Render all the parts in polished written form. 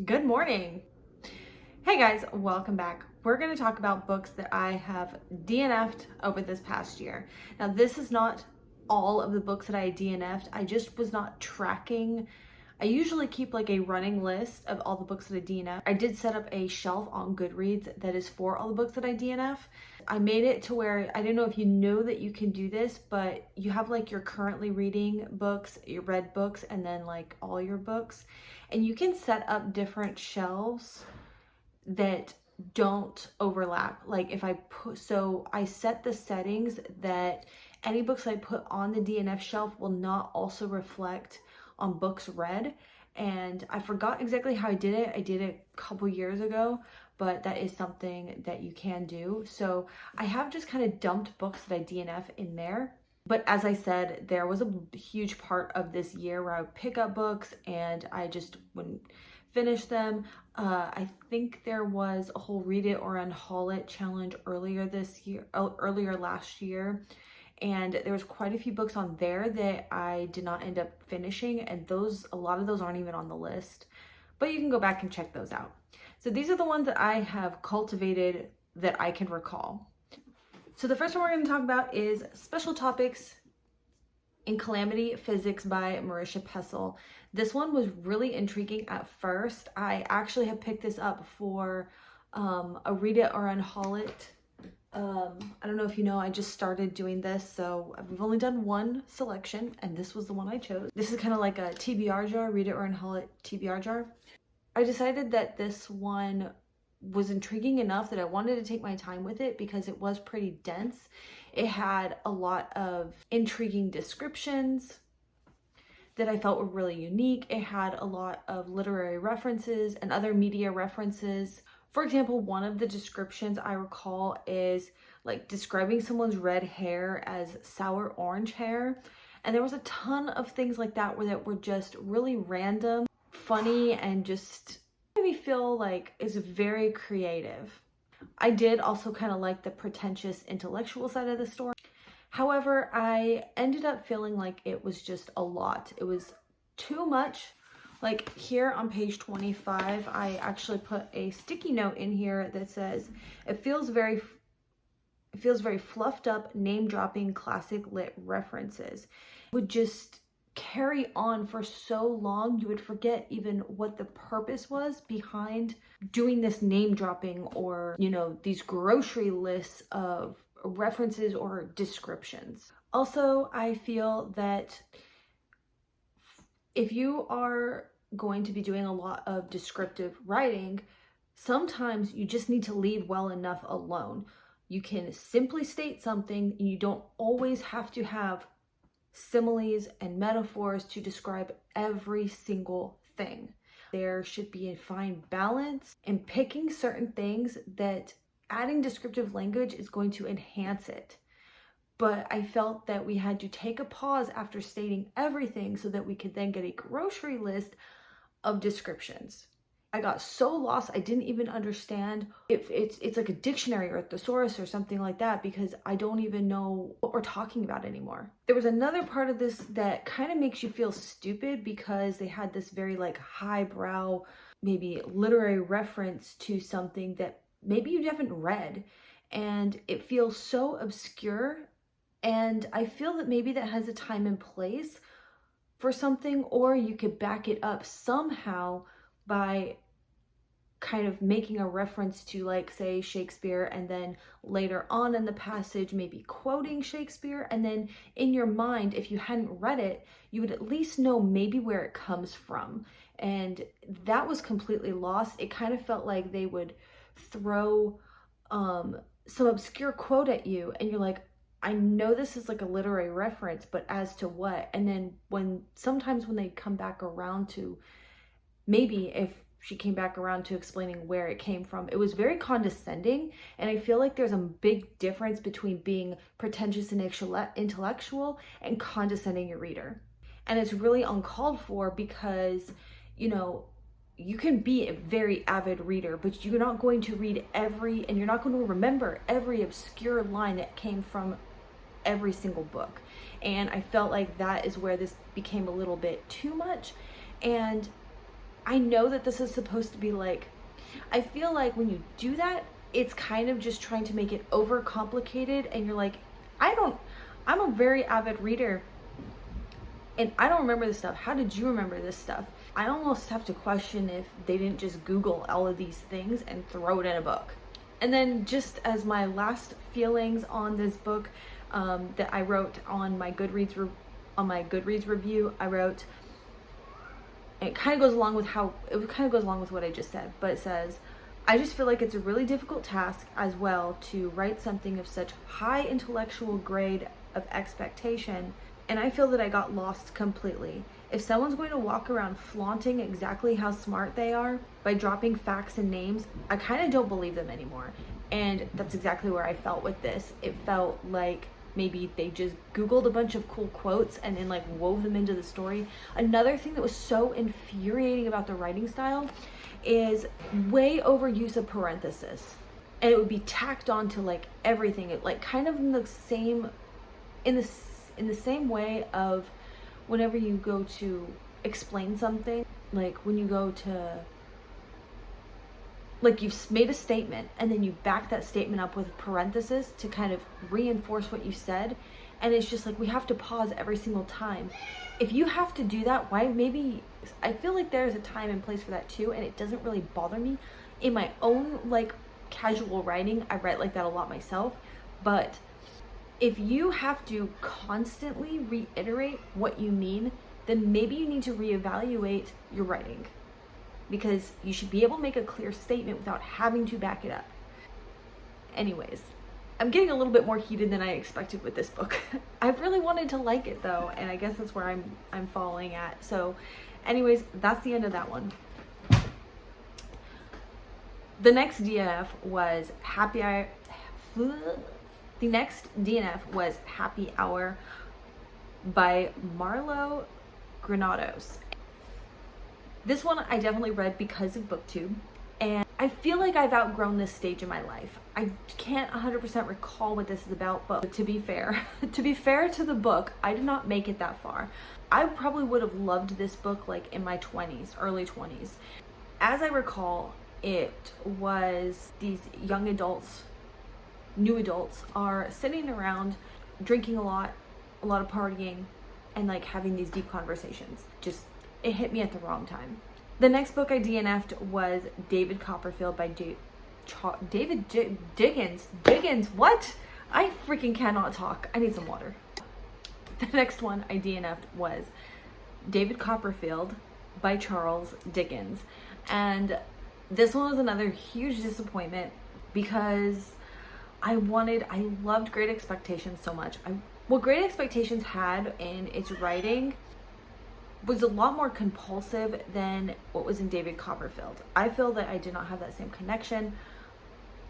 Good morning. Hey guys, welcome back. We're going to talk about books that I have DNF'd over this past year. Now, this is not all of the books that I DNF'd. I just was not tracking. I usually keep like a running list of all the books that I DNF. I did set up a shelf on Goodreads that is for all the books that I DNF. I made it to where, I don't know if you know that you can do this, but you have like your currently reading books, your read books, and then like all your books. And you can set up different shelves that don't overlap. Like if I put, so I set the settings that any books I put on the DNF shelf will not also reflect on books read. And I forgot exactly how I did it. I did it a couple years ago, but that is something that you can do. So I have just kind of dumped books that I DNF in there. But as I said, there was a huge part of this year where I would pick up books and I just wouldn't finish them. I think there was a whole read it or unhaul it challenge earlier last year. And there was quite a few books on there that I did not end up finishing. And a lot of those aren't even on the list, but you can go back and check those out. So these are the ones that I have cultivated that I can recall. So the first one we're going to talk about is Special Topics in Calamity Physics by Marisha Pessl. This one was really intriguing at first. I actually have picked this up for a read it or unhaul it. I don't know if you know, I just started doing this, so we've only done one selection, and this was the one I chose. This is kind of like a TBR jar, read it or unhaul it TBR jar. I decided that this one was intriguing enough that I wanted to take my time with it because it was pretty dense. It had a lot of intriguing descriptions that I felt were really unique. It had a lot of literary references and other media references. For example, one of the descriptions I recall is like describing someone's red hair as sour orange hair. And there was a ton of things like that that were just really random, funny, and just made me feel like it's very creative. I did also kind of like the pretentious intellectual side of the story. However, I ended up feeling like it was just a lot. It was too much. Like here on page 25, I actually put a sticky note in here that says, it feels very fluffed up, name-dropping classic lit references. It would just carry on for so long, you would forget even what the purpose was behind doing this name dropping or, you know, these grocery lists of references or descriptions. Also, I feel that if you are going to be doing a lot of descriptive writing, sometimes you just need to leave well enough alone. You can simply state something, and you don't always have to have similes and metaphors to describe every single thing. There should be a fine balance in picking certain things that adding descriptive language is going to enhance it. But I felt that we had to take a pause after stating everything so that we could then get a grocery list of descriptions. I got so lost, I didn't even understand if it's like a dictionary or a thesaurus or something like that, because I don't even know what we're talking about anymore. There was another part of this that kind of makes you feel stupid because they had this very like highbrow, maybe literary reference to something that maybe you haven't read, and it feels so obscure. And I feel that maybe that has a time and place for something, or you could back it up somehow by kind of making a reference to, like, say Shakespeare, and then later on in the passage maybe quoting Shakespeare, and then in your mind, if you hadn't read it, you would at least know maybe where it comes from. And that was completely lost. It kind of felt like they would throw some obscure quote at you and you're like, I know this is like a literary reference, but as to what? And then sometimes when they come back around to, maybe if she came back around to explaining where it came from, it was very condescending. And I feel like there's a big difference between being pretentious and intellectual and condescending your reader. And it's really uncalled for because, you know, you can be a very avid reader, but you're not going to read and you're not going to remember every obscure line that came from every single book. And I felt like that is where this became a little bit too much. And I know that this is supposed to be like, I feel like when you do that, it's kind of just trying to make it over complicated, and you're like, I'm a very avid reader and I don't remember this stuff. How did you remember this stuff? I almost have to question if they didn't just Google all of these things and throw it in a book. And then just as my last feelings on this book that I wrote on my Goodreads review, I wrote, it kind of goes along with what I just said, but it says, I just feel like it's a really difficult task as well to write something of such high intellectual grade of expectation, and I feel that I got lost completely. If someone's going to walk around flaunting exactly how smart they are by dropping facts and names, I kind of don't believe them anymore. And that's exactly where I felt with this. It felt like maybe they just Googled a bunch of cool quotes and then like wove them into the story. Another thing that was so infuriating about the writing style is way overuse of parenthesis. And it would be tacked on to like everything. It like kind of in the same way of whenever you go to explain something, like when you go to, like you've made a statement and then you back that statement up with parenthesis to kind of reinforce what you said, and it's just like we have to pause every single time. If you have to do that, why? Maybe I feel like there's a time and place for that too, and it doesn't really bother me. In my own like casual writing, I write like that a lot myself, but if you have to constantly reiterate what you mean, then maybe you need to reevaluate your writing, because you should be able to make a clear statement without having to back it up. Anyways, I'm getting a little bit more heated than I expected with this book. I really wanted to like it though, and I guess that's where I'm falling at. So anyways, that's the end of that one. The next DNF was Happy Hour by Marlo Granados. This one I definitely read because of BookTube, and I feel like I've outgrown this stage in my life. I can't 100% recall what this is about, but to be fair to the book, I did not make it that far. I probably would have loved this book like in my 20s, early 20s. As I recall, it was these young adults, new adults are sitting around drinking a lot of partying, and like having these deep conversations. Just, it hit me at the wrong time. The next book I DNF'd was David Copperfield by David Dickens. What? I freaking cannot talk. I need some water. The next one I DNF'd was David Copperfield by Charles Dickens. And this one was another huge disappointment because I loved Great Expectations so much. What Great Expectations had in its writing was a lot more compulsive than what was in David Copperfield. I feel that I did not have that same connection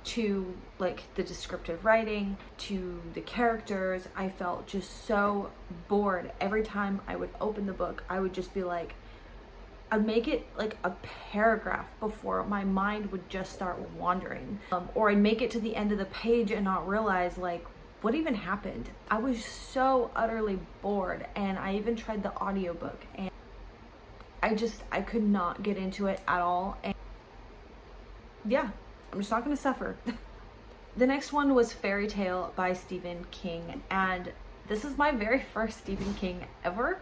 to like the descriptive writing, to the characters. I felt just so bored. Every time I would open the book, I would just be like, I'd make it like a paragraph before my mind would just start wandering. Or I'd make it to the end of the page and not realize like what even happened. I was so utterly bored, and I even tried the audiobook and I could not get into it at all. And yeah, I'm just not gonna suffer. The next one was Fairy Tale by Stephen King, and this is my very first Stephen King ever.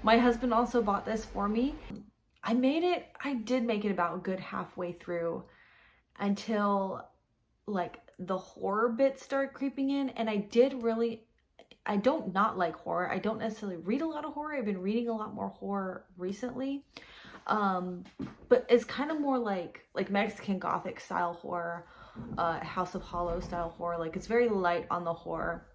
My husband also bought this for me. I did make it about a good halfway through until like the horror bit started creeping in, and I don't not like horror. I don't necessarily read a lot of horror. I've been reading a lot more horror recently. But it's kind of more like Mexican Gothic style horror, House of Hollow style horror. Like it's very light on the horror.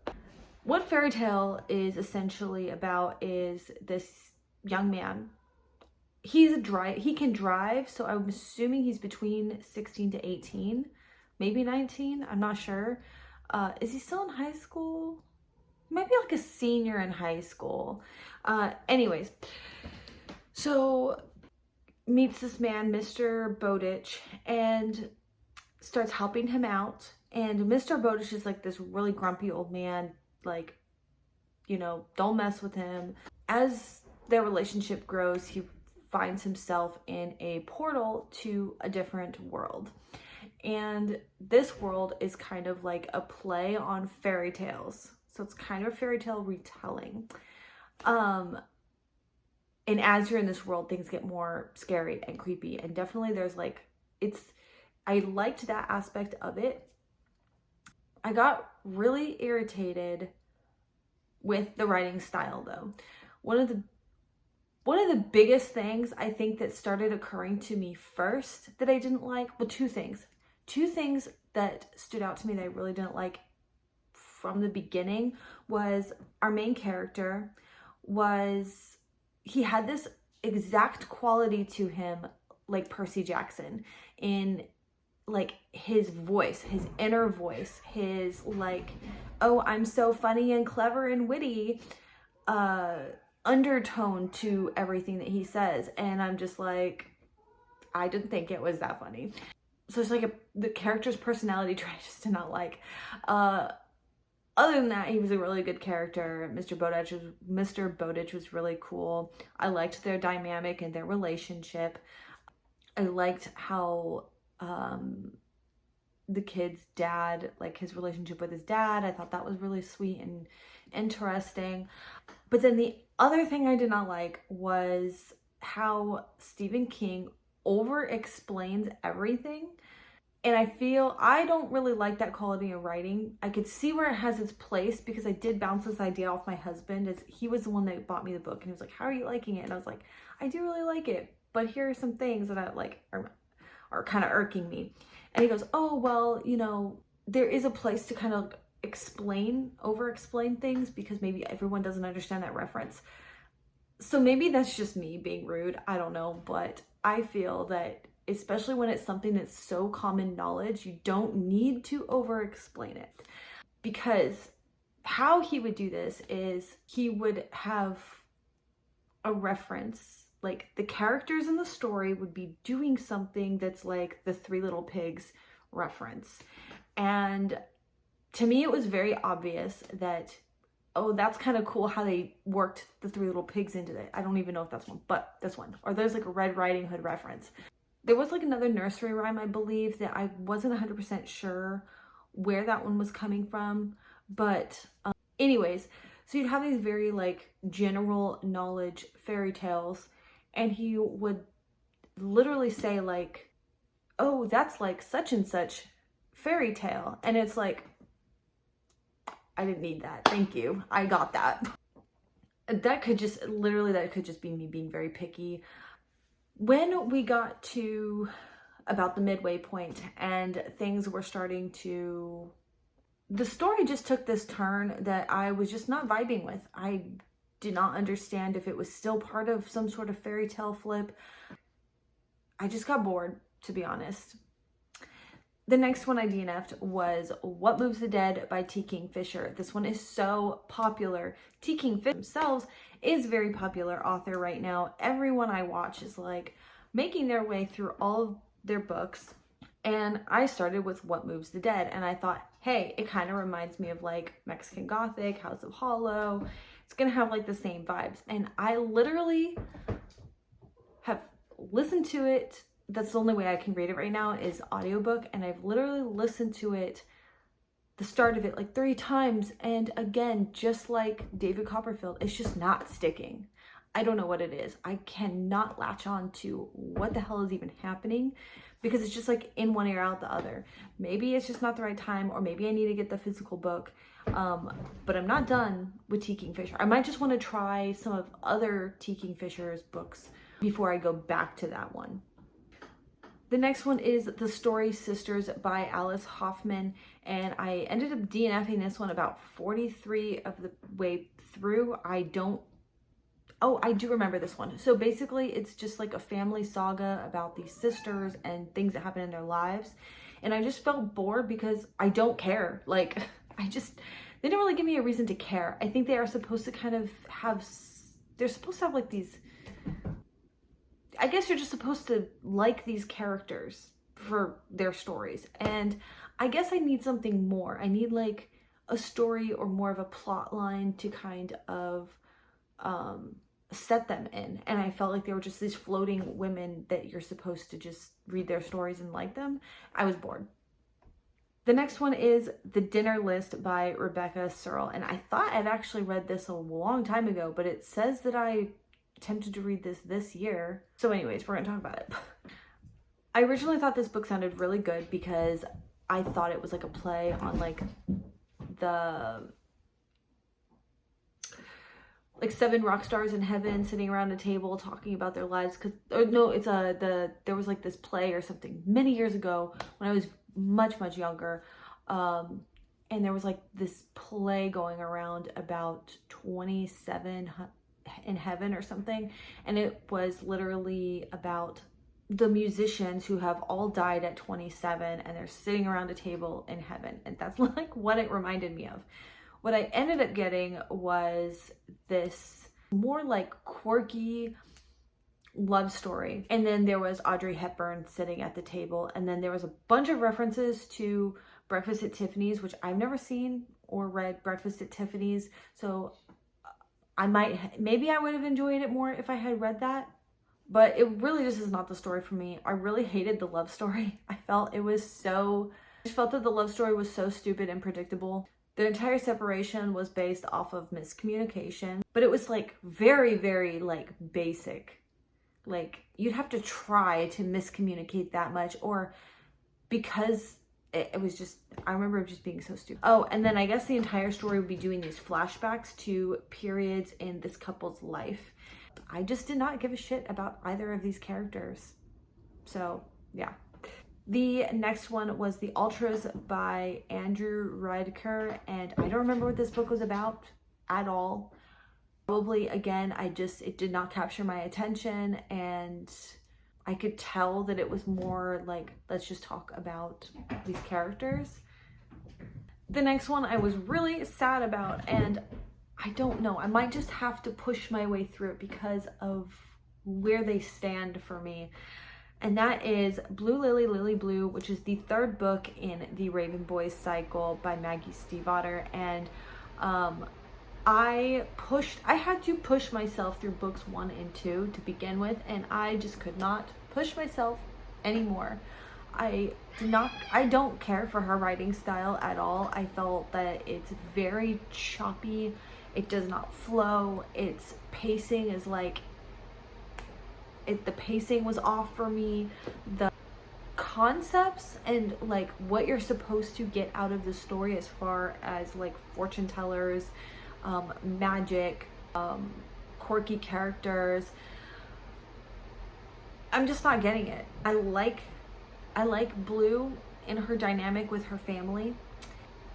What Fairy Tale is essentially about is this young man. He can drive, so I'm assuming he's between 16 to 18, maybe 19, I'm not sure. Is he still in high school? Maybe like a senior in high school. Anyways, so meets this man, Mr. Bowditch, and starts helping him out. And Mr. Bowditch is like this really grumpy old man, like, you know, don't mess with him. As their relationship grows, he finds himself in a portal to a different world. And this world is kind of like a play on fairy tales. So it's kind of a fairy tale retelling. And as you're in this world, things get more scary and creepy. And definitely there's like, I liked that aspect of it. I got really irritated with the writing style though. One of the biggest things I think that started occurring to me first that I didn't like, well, two things that stood out to me that I really didn't like from the beginning was our main character he had this exact quality to him like Percy Jackson in like his voice, his inner voice, his like, oh, I'm so funny and clever and witty undertone to everything that he says. And I'm just like, I didn't think it was that funny. So it's like the character's personality trait I just did not like. Other than that, he was a really good character. Mr. Bowditch was really cool. I liked their dynamic and their relationship. I liked how the kid's dad, like his relationship with his dad, I thought that was really sweet and interesting. But then the other thing I did not like was how Stephen King over-explains everything. And I don't really like that quality of writing. I could see where it has its place because I did bounce this idea off my husband, as he was the one that bought me the book and he was like, how are you liking it? And I was like, I do really like it, but here are some things that I like are kind of irking me. And he goes, oh, well, you know, there is a place to kind of over-explain things because maybe everyone doesn't understand that reference. So maybe that's just me being rude. I don't know, but I feel that especially when it's something that's so common knowledge, you don't need to over-explain it. Because how he would do this is he would have a reference, like the characters in the story would be doing something that's like the Three Little Pigs reference. And to me, it was very obvious that, oh, that's kind of cool how they worked the Three Little Pigs into it. I don't even know if that's one, but this one. Or there's like a Red Riding Hood reference. There was like another nursery rhyme, I believe, that I wasn't 100% sure where that one was coming from. But anyways, so you'd have these very like general knowledge fairy tales, and he would literally say like, oh, that's like such and such fairy tale. And it's like, I didn't need that. Thank you. I got that. That could just be me being very picky. When we got to about the midway point and things were starting to, the story just took this turn that I was just not vibing with. I did not understand if it was still part of some sort of fairy tale flip. I just got bored, to be honest. The next one I DNF'd was What Moves the Dead by T. Kingfisher. This one is so popular. T. Kingfisher themselves is a very popular author right now. Everyone I watch is like making their way through all of their books. And I started with What Moves the Dead. And I thought, hey, it kind of reminds me of like Mexican Gothic, House of Hollow. It's going to have like the same vibes. And I literally have listened to it. That's the only way I can read it right now is audiobook, and I've literally listened to it, the start of it, like 3 times, and again, just like David Copperfield, it's just not sticking. I don't know what it is. I cannot latch on to what the hell is even happening because it's just like in one ear out the other. Maybe it's just not the right time, or maybe I need to get the physical book, but I'm not done with T. Kingfisher. I might just want to try some of other T. Kingfisher's books before I go back to that one. The next one is The Story Sisters by Alice Hoffman, and I ended up DNFing this one about 43 of the way through. I do remember this one. So basically it's just like a family saga about these sisters and things that happen in their lives. And I just felt bored because I don't care. Like, they didn't really give me a reason to care. I think they are supposed to kind of they're supposed to have like these, I guess you're just supposed to like these characters for their stories. And I guess I need something more. I need like a story or more of a plot line to kind of set them in, and I felt like they were just these floating women that you're supposed to just read their stories and like them. I was bored. The next one is The Dinner List by Rebecca Searle, and I thought I'd actually read this a long time ago, but it says that I attempted to read this year. So anyways, we're gonna talk about it. I originally thought this book sounded really good because I thought it was like a play on like the seven rock stars in heaven sitting around a table talking about their lives. There was like this play or something many years ago when I was much younger, and there was like this play going around about 27 in heaven or something, and it was literally about the musicians who have all died at 27 and they're sitting around a table in heaven, and that's like what it reminded me of. What I ended up getting was this more like quirky love story. And then there was Audrey Hepburn sitting at the table. And then there was a bunch of references to Breakfast at Tiffany's, which I've never seen or read Breakfast at Tiffany's. So maybe I would have enjoyed it more if I had read that. But it really just is not the story for me. I really hated the love story. I just felt that the love story was so stupid and predictable. The entire separation was based off of miscommunication, but it was like very like basic. Like you'd have to try to miscommunicate that much, or because it was just, I remember it just being so stupid. Oh, and then I guess the entire story would be doing these flashbacks to periods in this couple's life. I just did not give a shit about either of these characters. So yeah. The next one was The Ultras by Andrew Rydker, and I don't remember what this book was about at all. Probably, again, it did not capture my attention, and I could tell that it was more like, let's just talk about these characters. The next one I was really sad about, and I don't know, I might just have to push my way through it because of where they stand for me. And that is Blue Lily, Lily Blue, which is the third book in the Raven Boys cycle by Maggie Stiefvater. And I had to push myself through books 1 and 2 to begin with, and I just could not push myself anymore. I don't care for her writing style at all. I felt that it's very choppy. It does not flow. Its pacing is like, the pacing was off for me. The concepts and like what you're supposed to get out of the story as far as like fortune tellers, magic, quirky characters, I'm just not getting it. I like Blue in her dynamic with her family.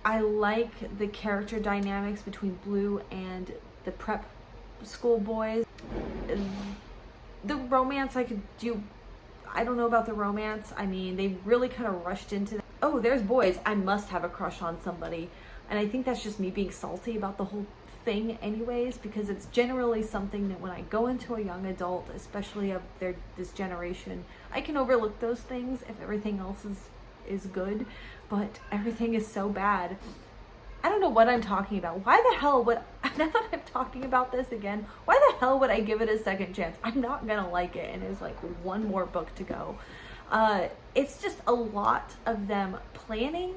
I like the character dynamics between Blue and the prep school boys. The romance I could do, I don't know about the romance. I mean, they really kind of rushed into that. Oh, there's boys. I must have a crush on somebody. And I think that's just me being salty about the whole thing anyways, because it's generally something that when I go into a young adult, especially of this generation, I can overlook those things if everything else is good, but everything is so bad. I don't know what I'm talking about. Why the hell would, now that I'm talking about this again, why the hell would I give it a second chance? I'm not gonna like it, and there's like one more book to go. It's just a lot of them planning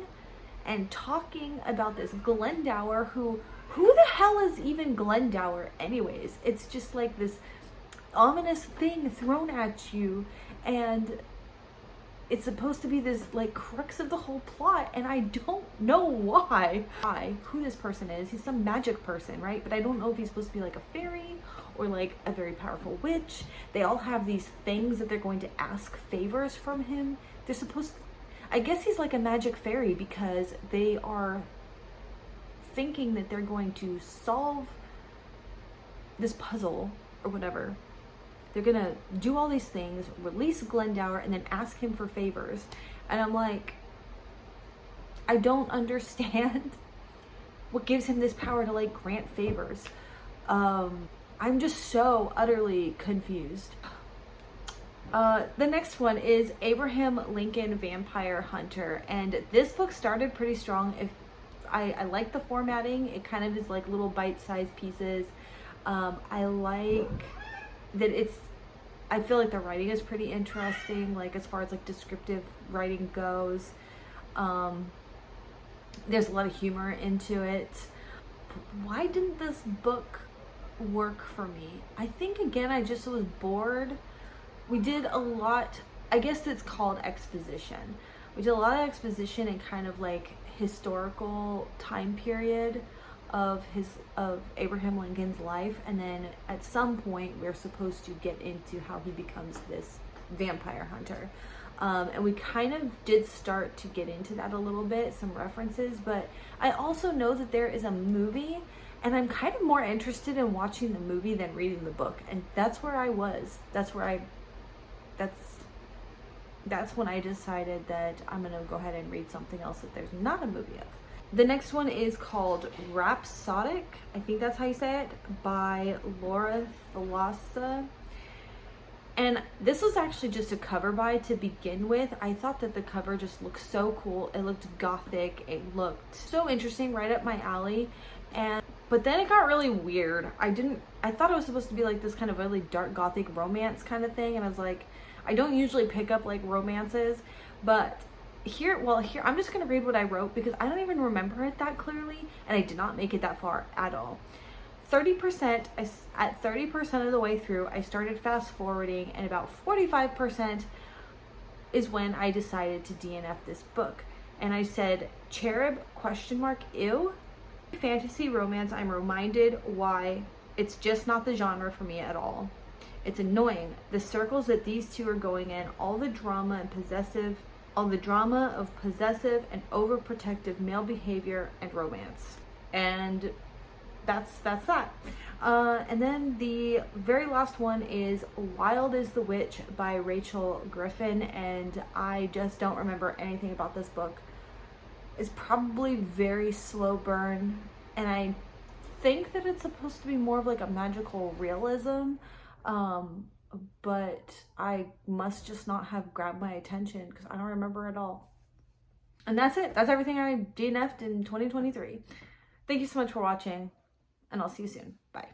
and talking about this Glendower who the hell is even Glendower anyways? It's just like this ominous thing thrown at you, and it's supposed to be this like crux of the whole plot, and I don't know who this person is. He's some magic person, right? But I don't know if he's supposed to be like a fairy or like a very powerful witch. They all have these things that they're going to ask favors from him. They're supposed to, I guess he's like a magic fairy because they are thinking that they're going to solve this puzzle or whatever. They're gonna do all these things, release Glendower, and then ask him for favors. And I'm like, I don't understand what gives him this power to like grant favors. I'm just so utterly confused. The next one is Abraham Lincoln Vampire Hunter, and this book started pretty strong. I like the formatting. It kind of is like little bite-sized pieces. I like that I feel like the writing is pretty interesting, like as far as like descriptive writing goes. Um, there's a lot of humor into it. Why didn't this book work for me? I think again, I just was bored. We did a lot, I guess it's called exposition. We did a lot of exposition and kind of like historical time period of Abraham Lincoln's life, and then at some point we're supposed to get into how he becomes this vampire hunter. And we kind of did start to get into that a little bit, some references, but I also know that there is a movie, and I'm kind of more interested in watching the movie than reading the book, and that's where I was. That's when I decided that I'm gonna go ahead and read something else that there's not a movie of. The next one is called Rhapsodic, I think that's how you say it, by Laura Thalassa. And this was actually just a cover by to begin with. I thought that the cover just looked so cool. It looked gothic. It looked so interesting, right up my alley. But then it got really weird. I thought it was supposed to be like this kind of really dark gothic romance kind of thing. And I was like, I don't usually pick up like romances, but here I'm just gonna read what I wrote because I don't even remember it that clearly, and I did not make it that far at all. 30%, at 30% of the way through, I started fast forwarding, and about 45% is when I decided to DNF this book. And I said, cherub, ? Ew. Fantasy romance, I'm reminded why it's just not the genre for me at all. It's annoying. The circles that these two are going in, all the drama of possessive and overprotective male behavior and romance. And that's that. And then the very last one is Wild is the Witch by Rachel Griffin, and I just don't remember anything about this book. It's probably very slow burn, and I think that it's supposed to be more of like a magical realism, but I must just not have grabbed my attention because I don't remember at all. And that's it. That's everything I DNF'd in 2023. Thank you so much for watching, and I'll see you soon. Bye.